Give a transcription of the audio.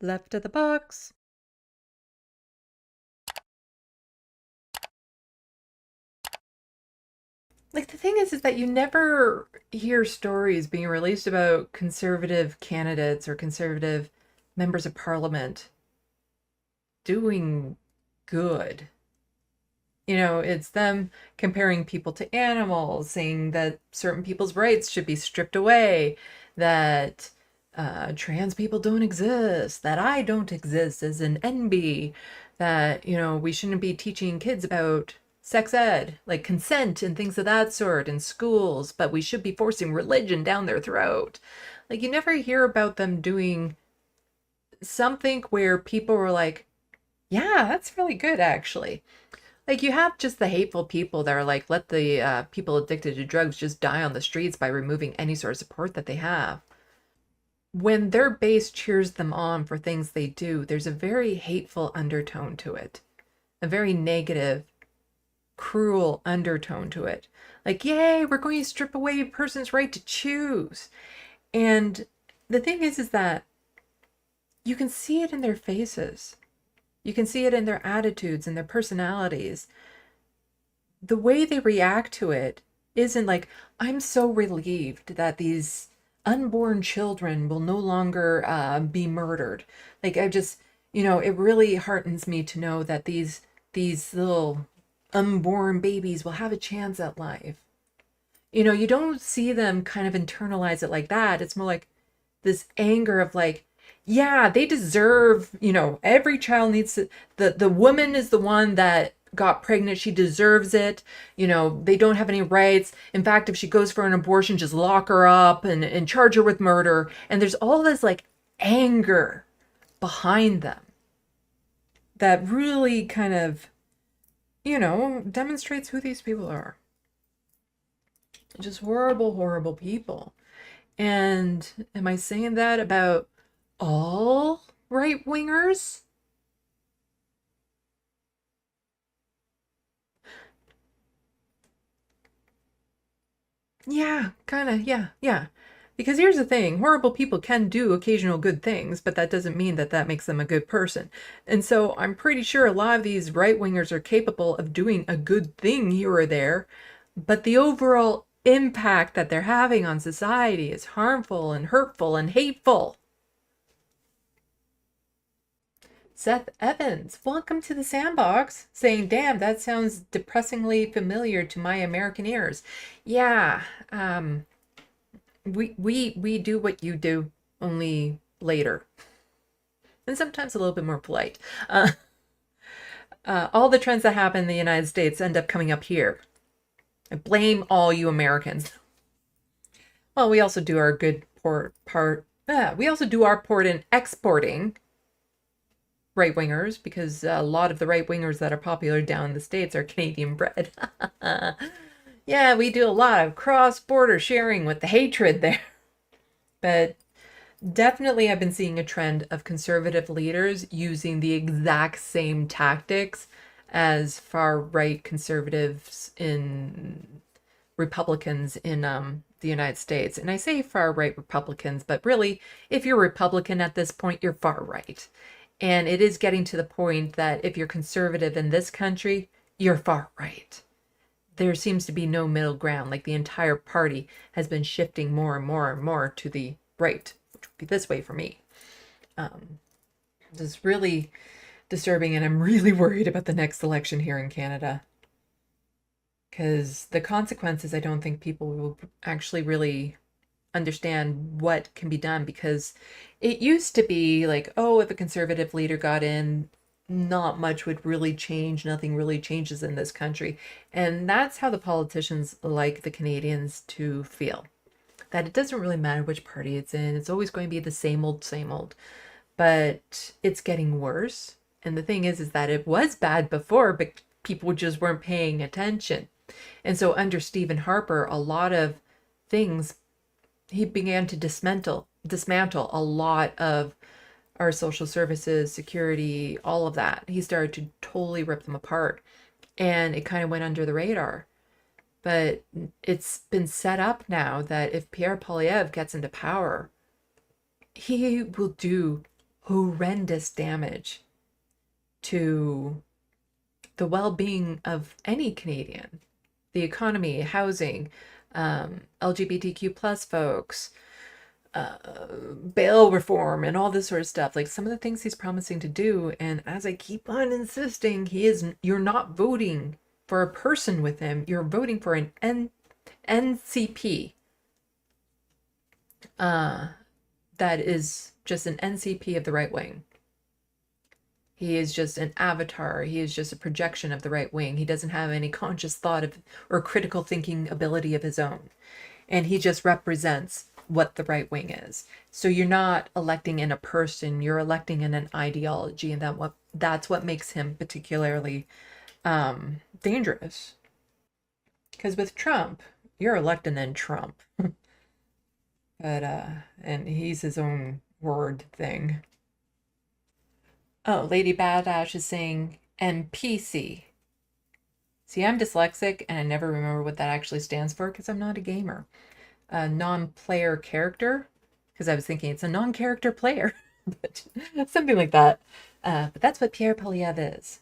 Left of the box. Like the thing is that you never hear stories being released about conservative candidates or conservative members of parliament doing good. It's them comparing people to animals, saying that certain people's rights should be stripped away, that trans people don't exist, that I don't exist as an NB, that, we shouldn't be teaching kids about sex ed, like consent and things of that sort in schools, but we should be forcing religion down their throat. Like, you never hear about them doing something where people were like, yeah, that's really good, actually. Like, you have just the hateful people that are like, let the people addicted to drugs just die on the streets by removing any sort of support that they have. When their base cheers them on for things they do, there's a very hateful undertone to it, a very negative, cruel undertone to it. Like, yay, we're going to strip away a person's right to choose. And the thing is that you can see it in their faces. You can see it in their attitudes and their personalities. The way they react to it isn't like, I'm so relieved that these unborn children will no longer be murdered. Like, it really heartens me to know that these little unborn babies will have a chance at life. You don't see them kind of internalize it like that. It's more like this anger of like, yeah, they deserve, every child needs to, the woman is the one that got pregnant. She deserves it. They don't have any rights. In fact, if she goes for an abortion, just lock her up and charge her with murder. And there's all this like anger behind them that really kind of, demonstrates who these people are. Just horrible, horrible people. And am I saying that about all right wingers? Yeah, kind of. Yeah, yeah. Because here's the thing, horrible people can do occasional good things, but that doesn't mean that that makes them a good person. And so I'm pretty sure a lot of these right wingers are capable of doing a good thing here or there, but the overall impact that they're having on society is harmful and hurtful and hateful. Seth Evans, welcome to the sandbox, saying, damn, that sounds depressingly familiar to my American ears. Yeah, we do what you do, only later. And sometimes a little bit more polite. All the trends that happen in the United States end up coming up here. I blame all you Americans. Well, we also do our good we also do our part in exporting right wingers, because a lot of the right wingers that are popular down in the States are Canadian bred. Yeah, we do a lot of cross border sharing with the hatred there. But definitely, I've been seeing a trend of conservative leaders using the exact same tactics as far right conservatives in Republicans in the United States. And I say far right Republicans, but really, if you're Republican at this point, you're far right. And it is getting to the point that if you're conservative in this country, you're far right. There seems to be no middle ground. Like, the entire party has been shifting more and more and more to the right, which would be this way for me. This is really disturbing, and I'm really worried about the next election here in Canada. Because the consequences, I don't think people will actually really understand what can be done, because it used to be like, oh, if a conservative leader got in, not much would really change. Nothing really changes in this country. And that's how the politicians like the Canadians to feel. That it doesn't really matter which party it's in. It's always going to be the same old, same old. But it's getting worse. And the thing is that it was bad before, but people just weren't paying attention. And so under Stephen Harper, a lot of things, he began to dismantle a lot of our social services, security, all of that. He started to totally rip them apart, and it kind of went under the radar. But it's been set up now that if Pierre Poilievre gets into power, he will do horrendous damage to the well-being of any Canadian, the economy, housing, LGBTQ plus folks, bail reform, and all this sort of stuff. Like some of the things he's promising to do. And as I keep on insisting, you're not voting for a person with him. You're voting for an NCP. That is just an NCP of the right wing. He is just an avatar. He is just a projection of the right wing. He doesn't have any conscious thought of or critical thinking ability of his own. And he just represents what the right wing is. So you're not electing in a person, you're electing in an ideology, and that's what makes him particularly dangerous. Because with Trump, you're electing in Trump. But and he's his own word thing. Oh, Lady Badash is saying NPC. See, I'm dyslexic and I never remember what that actually stands for because I'm not a gamer. A non-player character, because I was thinking it's a non-character player, but something like that. But that's what Pierre Polyev is.